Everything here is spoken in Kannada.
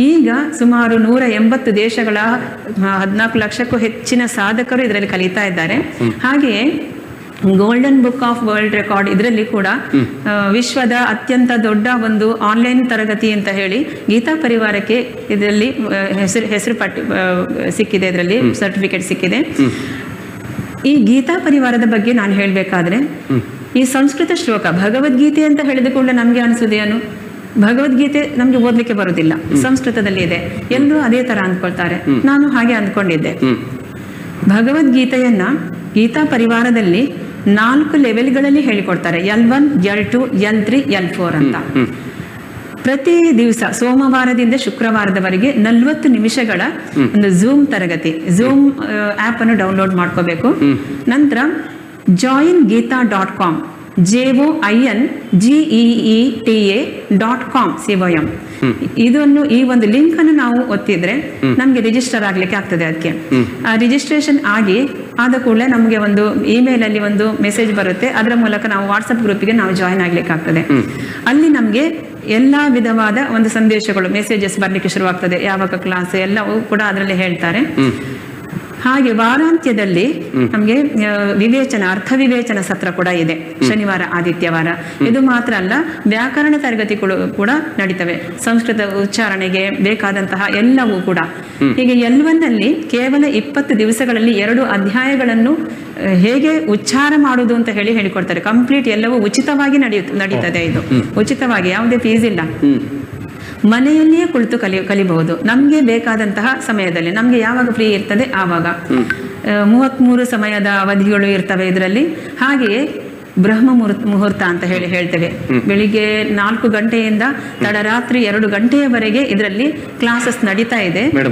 ಈಗ ಸುಮಾರು 180 ದೇಶಗಳ 14 ಲಕ್ಷಕ್ಕೂ ಹೆಚ್ಚಿನ ಸಾಧಕರು ಇದರಲ್ಲಿ ಕಲಿತಾ ಇದ್ದಾರೆ. ಹಾಗೆಯೇ golden book of world record ಇದರಲ್ಲಿ ಕೂಡ ವಿಶ್ವದ ಅತ್ಯಂತ ದೊಡ್ಡ ಒಂದು ಆನ್ಲೈನ್ ತರಗತಿ ಅಂತ ಹೇಳಿ ಗೀತಾ ಪರಿವಾರಕ್ಕೆ ಇದರಲ್ಲಿ ಹೆಸರು ಪಟ್ಟಿ ಸಿಕ್ಕಿದೆ, ಇದರಲ್ಲಿ ಸರ್ಟಿಫಿಕೇಟ್ ಸಿಕ್ಕಿದೆ. ಈ ಗೀತಾ ಪರಿವಾರದ ಬಗ್ಗೆ ನಾನು ಹೇಳಬೇಕಾದ್ರೆ, ಈ ಸಂಸ್ಕೃತ ಶ್ಲೋಕ ಭಗವದ್ಗೀತೆ ಅಂತ ಹೇಳಿದ ಕೂಡಲೇ ನಮ್ಗೆ ಅನಿಸೋದೇನು, ಭಗವದ್ಗೀತೆ ನಮ್ಗೆ ಓದ್ಲಿಕ್ಕೆ ಬರುದಿಲ್ಲ, ಸಂಸ್ಕೃತದಲ್ಲಿ ಇದೆ, ಎಲ್ಲರೂ ಅದೇ ತರ ಅಂದ್ಕೊಳ್ತಾರೆ. ನಾನು ಹಾಗೆ ಅಂದ್ಕೊಂಡಿದ್ದೆ. ಭಗವದ್ಗೀತೆಯನ್ನ ಗೀತಾ ಪರಿವಾರದಲ್ಲಿ 4 ಲೆವೆಲ್ಗಳಲ್ಲಿ ಹೇಳಿಕೊಡ್ತಾರೆ. L1, L2, L3, L4 ಅಂತ. ಪ್ರತಿ ದಿವಸ ಸೋಮವಾರದಿಂದ ಶುಕ್ರವಾರದವರೆಗೆ 40 ನಿಮಿಷಗಳ ಒಂದು ಝೂಮ್ ತರಗತಿ, ಝೂಮ್ ಆಪ್ ಅನ್ನು ಡೌನ್ಲೋಡ್ ಮಾಡ್ಕೋಬೇಕು. ನಂತರ joinggeeta.com joingeeta.com ಇದನ್ನು ಈ ಒಂದು ಲಿಂಕ್ ಅನ್ನು ನಾವು ಒತ್ತಿದ್ರೆ ನಮ್ಗೆ ರಿಜಿಸ್ಟರ್ ಆಗ್ಲಿಕ್ಕೆ ಆಗ್ತದೆ. ಅದಕ್ಕೆ ರಿಜಿಸ್ಟ್ರೇಷನ್ ಆದ ಕೂಡಲೇ ನಮಗೆ ಒಂದು ಇಮೇಲ್ ಅಲ್ಲಿ ಒಂದು ಮೆಸೇಜ್ ಬರುತ್ತೆ. ಅದರ ಮೂಲಕ ನಾವು ವಾಟ್ಸ್ಆಪ್ ಗ್ರೂಪ್ಗೆ ನಾವು ಜಾಯಿನ್ ಆಗ್ಲಿಕ್ಕೆ ಆಗ್ತದೆ. ಅಲ್ಲಿ ನಮ್ಗೆ ಎಲ್ಲಾ ವಿಧವಾದ ಒಂದು ಸಂದೇಶಗಳು, ಮೆಸೇಜಸ್ ಬರ್ಲಿಕ್ಕೆ ಶುರುವಾಗ್ತದೆ. ಯಾವಾಗ ಕ್ಲಾಸ್ ಎಲ್ಲವೂ ಕೂಡ ಅದರಲ್ಲಿ ಹೇಳ್ತಾರೆ. ಹಾಗೆ ವಾರಾಂತ್ಯದಲ್ಲಿ ನಮ್ಗೆ ಅರ್ಥ ವಿವೇಚನ ಸತ್ರ ಕೂಡ ಇದೆ, ಶನಿವಾರ ಆದಿತ್ಯವಾರ. ಇದು ಮಾತ್ರ ಅಲ್ಲ, ವ್ಯಾಕರಣ ತರಗತಿಗಳು ಕೂಡ ನಡೀತವೆ, ಸಂಸ್ಕೃತ ಉಚ್ಚಾರಣೆಗೆ ಬೇಕಾದಂತಹ ಎಲ್ಲವೂ ಕೂಡ. ಹೀಗೆ L1ನಲ್ಲಿ ಕೇವಲ 20 ದಿವಸಗಳಲ್ಲಿ 2 ಅಧ್ಯಾಯಗಳನ್ನು ಹೇಗೆ ಉಚ್ಚಾರ ಮಾಡುವುದು ಅಂತ ಹೇಳಿಕೊಡ್ತಾರೆ. ಕಂಪ್ಲೀಟ್ ಎಲ್ಲವೂ ಉಚಿತವಾಗಿ ನಡೀತದೆ. ಇದು ಉಚಿತವಾಗಿ, ಯಾವುದೇ ಫೀಸ್ ಇಲ್ಲ. ಮನೆಯಲ್ಲಿಯೇ ಕುಳಿತು ಕಲಿಬಹುದು. ನಮ್ಗೆ ಬೇಕಾದಂತಹ ಸಮಯದಲ್ಲಿ, ನಮ್ಗೆ ಯಾವಾಗ ಫ್ರೀ ಇರ್ತದೆ ಆವಾಗ. 33 ಸಮಯದ ಅವಧಿಗಳು ಇರ್ತವೆ ಇದರಲ್ಲಿ. ಹಾಗೆಯೇ ಬ್ರಹ್ಮ ಮುಹೂರ್ತ ಅಂತ ಹೇಳ್ತೇವೆ. ಬೆಳಿಗ್ಗೆ 4 ಗಂಟೆಯಿಂದ ತಡರಾತ್ರಿ 2 ಗಂಟೆಯವರೆಗೆ ಇದರಲ್ಲಿ ಕ್ಲಾಸಸ್ ನಡೀತಾ ಇದೆ.